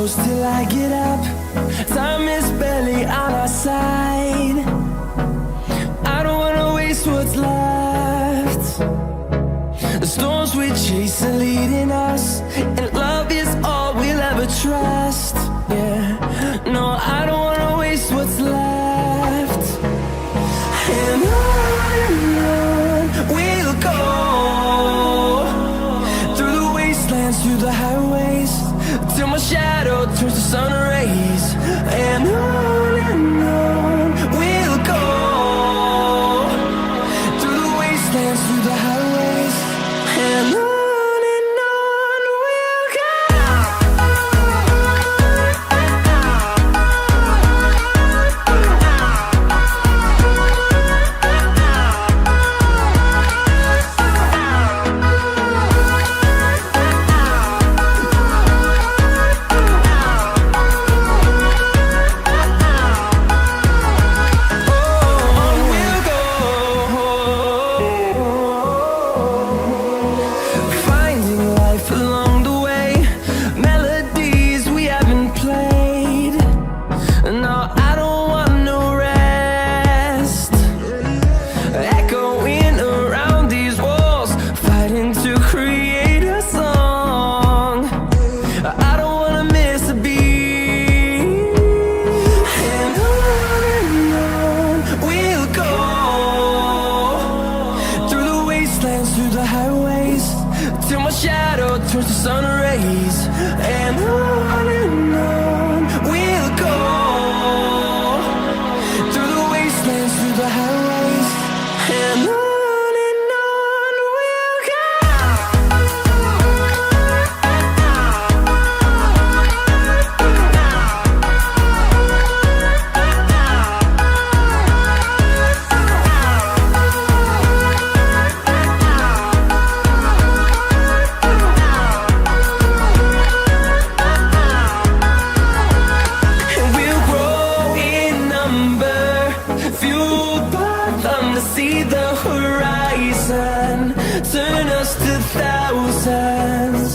close till I get up. Time is barely on our side. I don't wanna waste what's left. The storms we chase are leading us, and love is all we'll ever trust. Yeah, no, I don't wanna waste what's left. And on we'll go, through the wastelands, through the highways, till my shadow turns to sun rays. And on we'll go, through the wastelands, through the highways, and on. Through the highways, till my shadow turns to sun rays. And on we'll go, through the wastelands, through the highways, and on. See the horizon, turn us to thousands.